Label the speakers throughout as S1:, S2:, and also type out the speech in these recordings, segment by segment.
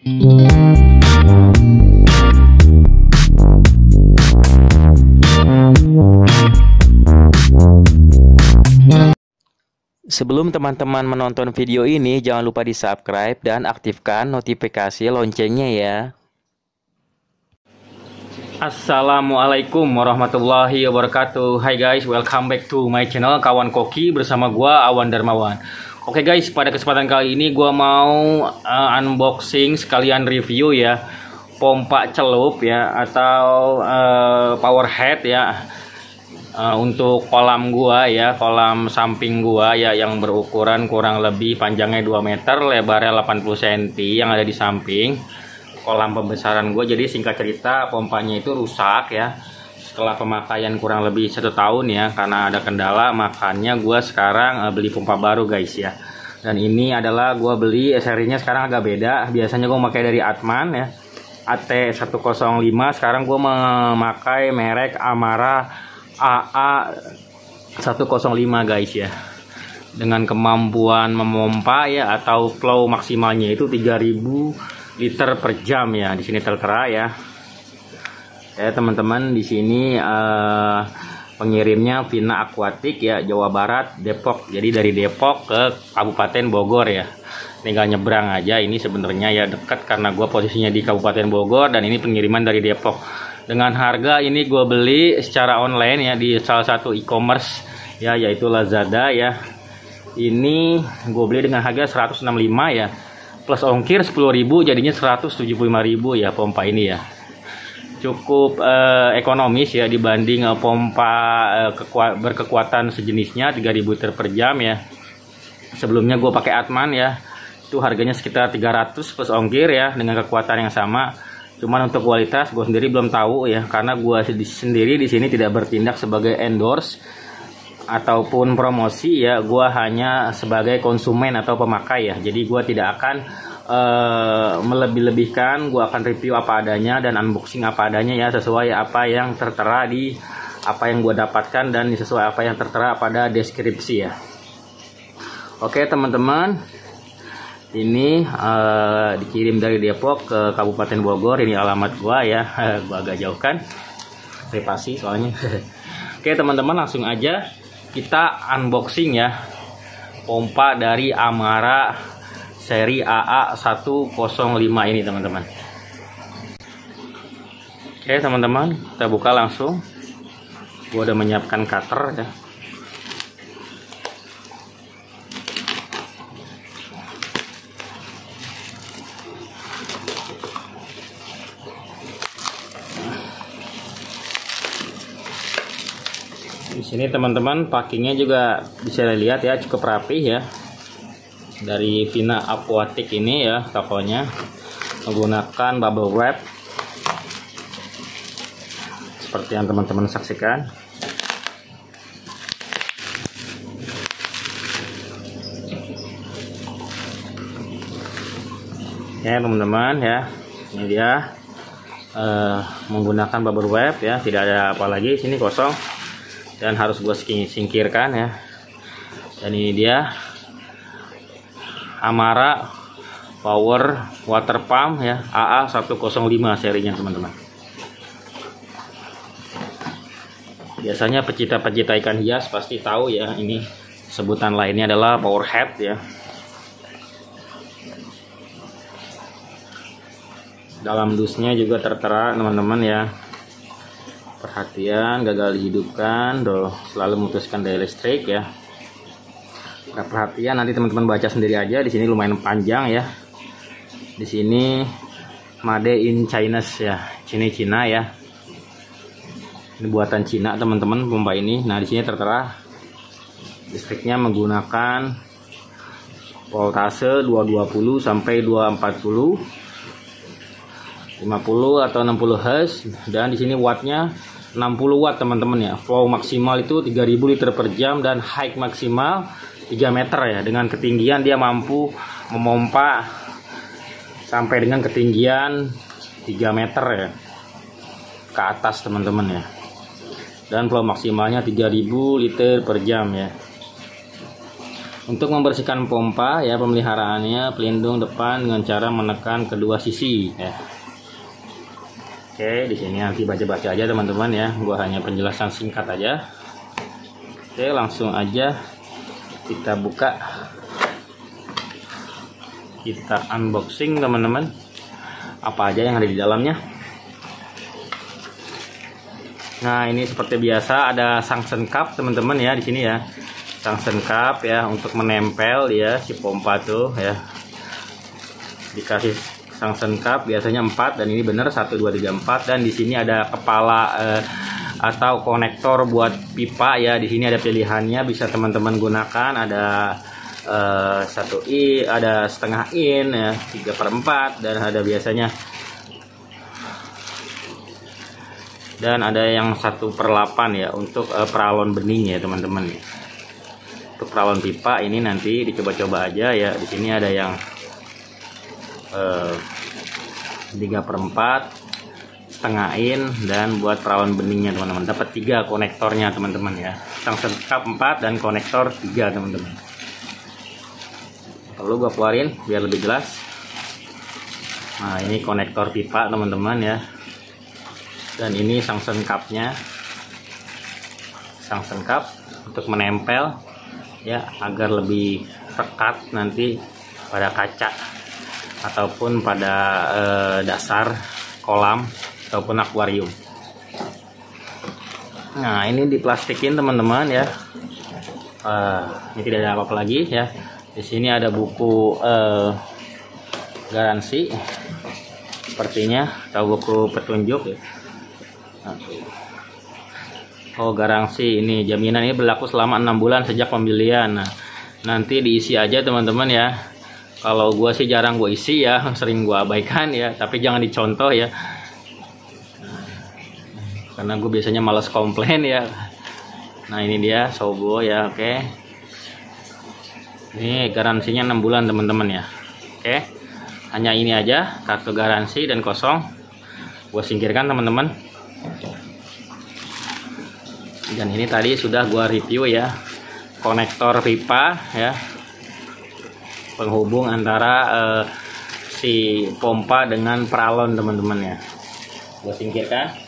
S1: Sebelum teman-teman menonton video ini, jangan lupa di-subscribe dan aktifkan notifikasi loncengnya ya. Assalamualaikum warahmatullahi wabarakatuh. Hai guys, welcome back to my channel Kawan Koki bersama gua Awan Darmawan. Oke guys, pada kesempatan kali ini gua mau unboxing sekalian review ya pompa celup ya atau power head ya. Untuk kolam gua ya, kolam samping gua ya yang berukuran kurang lebih panjangnya 2 meter, lebarnya 80 cm yang ada di samping kolam pembesaran gua. Jadi singkat cerita, pompanya itu rusak ya setelah pemakaian kurang lebih 1 tahun ya, karena ada kendala. Makanya gua sekarang beli pompa baru guys ya. Dan ini adalah gua beli serinya sekarang agak beda. Biasanya gua memakai dari Atman ya, AT105. Sekarang gua memakai merek Amara AA105 guys ya, dengan kemampuan memompa ya atau flow maksimalnya itu 3000 liter per jam ya. Di sini tertera ya. Teman-teman, di sini pengirimnya Vina Aquatic ya, Jawa Barat, Depok. Jadi dari Depok ke Kabupaten Bogor ya. Tinggal nyebrang aja. Ini sebenarnya ya dekat karena gue posisinya di Kabupaten Bogor, dan ini pengiriman dari Depok. Dengan harga ini gue beli secara online ya di salah satu e-commerce ya, yaitu Lazada ya. Ini gue beli dengan harga 165 ya, plus ongkir 10.000, jadinya 175.000 ya pompa ini ya. Cukup ekonomis ya dibanding pompa berkekuatan sejenisnya 3000 liter per jam ya. Sebelumnya gue pakai Atman ya, itu harganya sekitar 300 plus ongkir ya, dengan kekuatan yang sama. Cuman untuk kualitas gue sendiri belum tahu ya, karena gue sendiri di sini tidak bertindak sebagai endorse ataupun promosi ya. Gue hanya sebagai konsumen atau pemakai ya. Jadi gue tidak akan melebih-lebihkan. Gue akan review apa adanya dan unboxing apa adanya ya, sesuai apa yang tertera di apa yang gue dapatkan dan sesuai apa yang tertera pada deskripsi ya. Oke teman-teman, ini dikirim dari Depok ke Kabupaten Bogor. Ini alamat gua ya. Gua agak jauhkan privasi soalnya. Oke teman-teman, langsung aja kita unboxing ya pompa dari Amara seri AA105 ini teman-teman. Oke teman-teman, kita buka langsung. Gua udah menyiapkan cutter ya. Di sini teman-teman, packingnya juga bisa dilihat ya, cukup rapi ya. Dari Vina Aquatic ini ya, tokonya menggunakan bubble wrap seperti yang teman-teman saksikan. Ya teman-teman ya, ini dia menggunakan bubble wrap ya, tidak ada apa lagi. Sini kosong dan harus gue singkirkan ya. Dan ini dia Amara Power Water Pump ya, AA105 serinya teman-teman. Biasanya pecinta-pecinta ikan hias pasti tahu ya, ini sebutan lainnya adalah power head ya. Dalam dusnya juga tertera teman-teman ya. Perhatian, gagal dihidupkan, selalu memutuskan daya listrik ya. Nah, perhatian, nanti teman-teman baca sendiri aja. Di sini lumayan panjang ya. Di sini made in China ya, Cina ya. Ini buatan Cina teman-teman pompa ini. Nah di sini tertera listriknya menggunakan voltase 220 sampai 240. 50 atau 60 Hz, dan di sini wattnya 60 watt teman-teman ya. Flow maksimal itu 3000 liter per jam dan height maksimal 3 meter ya. Dengan ketinggian dia mampu memompa sampai dengan ketinggian 3 meter ya ke atas teman-teman ya. Dan flow maksimalnya 3000 liter per jam ya. Untuk membersihkan pompa ya, pemeliharaannya pelindung depan dengan cara menekan kedua sisi ya. Oke, di sini nanti baca-baca aja teman-teman ya. Gua hanya penjelasan singkat aja. Oke, langsung aja kita buka. Kita unboxing teman-teman. Apa aja yang ada di dalamnya. Nah, ini seperti biasa ada suction cup teman-teman ya di sini ya. Suction cup ya untuk menempel ya si pompa tuh ya. Dikasih suction cup biasanya 4 dan ini bener 1 2 3 4 dan di sini ada kepala atau konektor buat pipa ya. Di sini ada pilihannya, bisa teman-teman gunakan, ada 1 in, ada setengah in ya, 3/4 dan ada biasanya, dan ada yang 1/8 ya untuk peralon bening ya teman-teman. Untuk peralon pipa ini nanti dicoba-coba aja ya. Di sini ada yang 3/4, setengah in, dan buat peralon beningnya teman-teman. Dapat 3 konektornya teman-teman ya. Suction cup 4 dan konektor 3 teman-teman. Lalu gua keluarin biar lebih jelas. Nah, ini konektor pipa teman-teman ya. Dan ini suction cupnya. Suction cup untuk menempel ya agar lebih pekat nanti pada kaca ataupun pada dasar kolam ataupun akuarium. Nah, ini diplastikin teman-teman ya. Ini tidak ada apa-apa lagi ya. Di sini ada buku garansi sepertinya, atau buku petunjuk ya. Oh, garansi ini jaminan ini berlaku selama 6 bulan sejak pembelian. Nah, nanti diisi aja teman-teman ya. Kalau gua sih jarang gua isi ya, sering gua abaikan ya, tapi jangan dicontoh ya. Karena gue biasanya malas komplain ya. Nah, ini dia Sogo ya, oke. Ini garansinya 6 bulan teman-teman ya. Oke. Hanya ini aja, kartu garansi dan kosong. Gua singkirkan teman-teman. Dan ini tadi sudah gua review ya, konektor pipa ya, penghubung antara si pompa dengan peralon teman-teman ya. Gua singkirkan.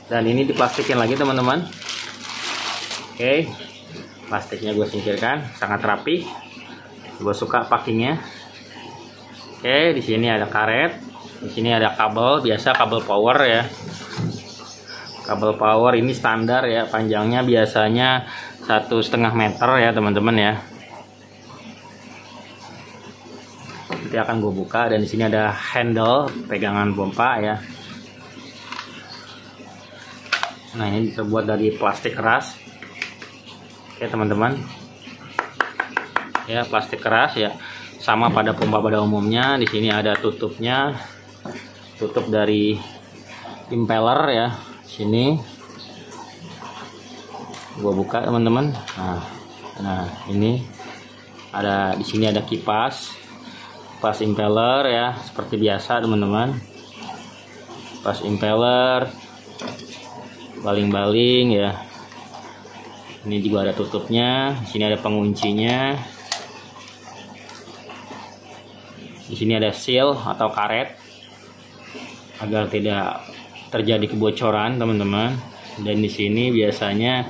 S1: Dan ini diplastikin lagi teman-teman. Oke, plastiknya gue singkirkan, sangat rapi. Gue suka packingnya. Oke, di sini ada karet, di sini ada kabel, biasa kabel power ya. Kabel power ini standar ya, panjangnya biasanya 1,5 meter ya teman-teman ya. Nanti akan gue buka, dan di sini ada handle pegangan pompa ya. Nah, ini terbuat dari plastik keras. Oke teman-teman. Ya, plastik keras ya. Sama pada pompa pada umumnya. Di sini ada tutupnya. Tutup dari impeller ya. Sini gua buka teman-teman. Nah, ini ada, di sini ada kipas impeller ya, seperti biasa teman-teman. Kipas impeller, baling-baling ya. Ini juga ada tutupnya. Di sini ada penguncinya. Di sini ada seal atau karet agar tidak terjadi kebocoran teman-teman. Dan di sini biasanya,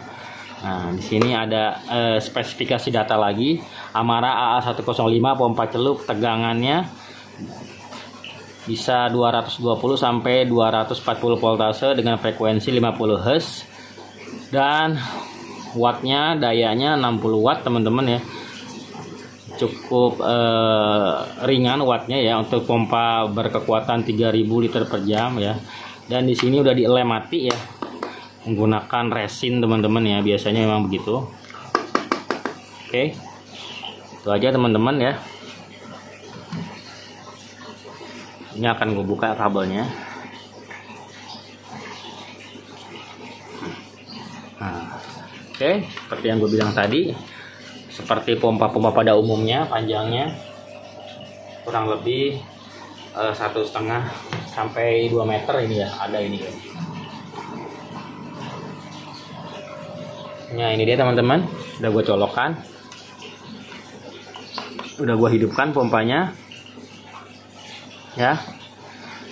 S1: nah di sini ada spesifikasi data lagi. Amara AA105 pompa celup, tegangannya bisa 220 sampai 240 voltase dengan frekuensi 50 Hz, dan wattnya, dayanya 60 watt teman-teman ya. Cukup ringan wattnya ya, untuk pompa berkekuatan 3000 liter per jam ya. Dan di sini udah dilem mati ya, menggunakan resin teman-teman ya, biasanya memang begitu. Oke, itu aja teman-teman ya. Ini akan gue buka kabelnya. Nah, oke, seperti yang gue bilang tadi, seperti pompa-pompa pada umumnya, panjangnya kurang lebih 1,5 sampai 2 meter ini ya, ada ini ya. Nah, ini dia teman-teman, udah gue colokkan. Udah gua hidupkan pompanya. Ya.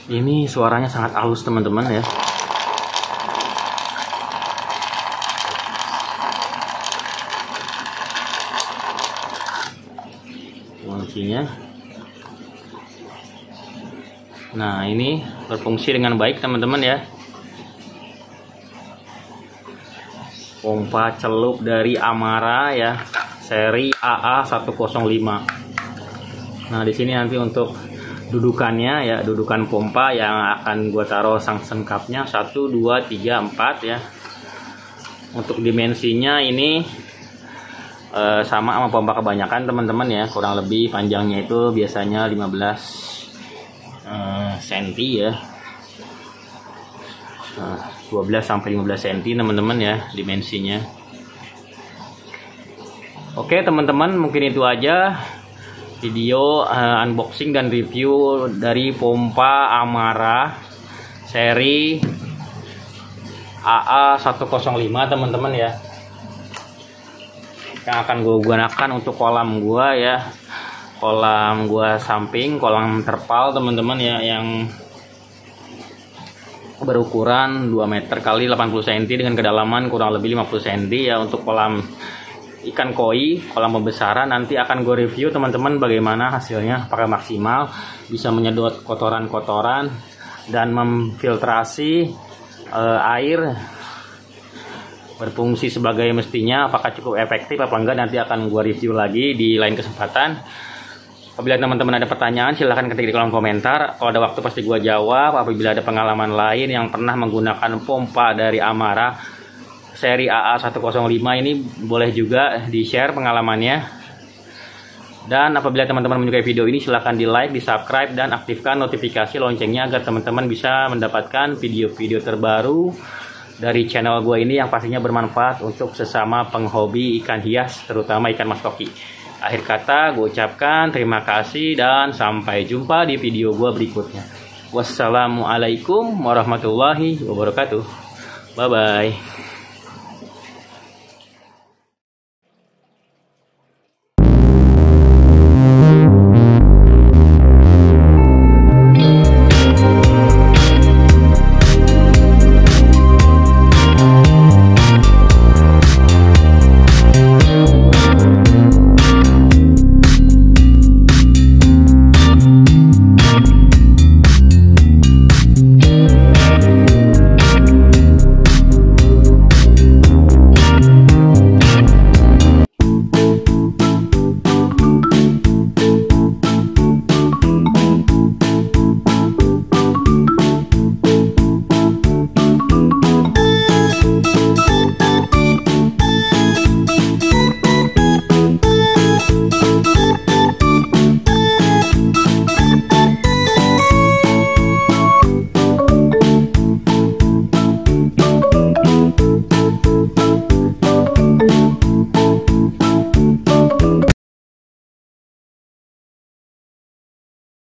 S1: Ini suaranya sangat halus teman-teman ya. Kuncinya. Nah, ini berfungsi dengan baik teman-teman ya. Pompa celup dari Amara ya, seri AA105. Nah, di sini nanti untuk dudukannya ya, dudukan pompa yang akan gua taruh suction cupnya 1, 2, 3, 4 ya. Untuk dimensinya ini sama pompa kebanyakan teman-teman ya, kurang lebih panjangnya itu biasanya 15 cm ya. 12 sampai 15 cm teman-teman ya dimensinya. Oke teman-teman, mungkin itu aja video unboxing dan review dari pompa Amara seri AA105 teman-teman ya, yang akan gue gunakan untuk kolam gua ya, kolam gua samping, kolam terpal teman-teman ya, yang berukuran 2 meter kali 80 cm dengan kedalaman kurang lebih 50 cm ya, untuk kolam ikan koi, kolam pembesaran. Nanti akan gue review teman-teman bagaimana hasilnya, apakah maksimal bisa menyedot kotoran-kotoran dan memfiltrasi air, berfungsi sebagai mestinya, apakah cukup efektif apa enggak, nanti akan gue review lagi di lain kesempatan. Apabila teman-teman ada pertanyaan silahkan ketik di kolom komentar, kalau ada waktu pasti gue jawab. Apabila ada pengalaman lain yang pernah menggunakan pompa dari Amara seri AA105 ini, boleh juga di share pengalamannya. Dan apabila teman-teman menyukai video ini silahkan di like, di subscribe, dan aktifkan notifikasi loncengnya agar teman-teman bisa mendapatkan video-video terbaru dari channel gue ini yang pastinya bermanfaat untuk sesama penghobi ikan hias, terutama ikan mas koki. Akhir kata gue ucapkan terima kasih dan sampai jumpa di video gue berikutnya. Wassalamualaikum warahmatullahi wabarakatuh. Bye bye.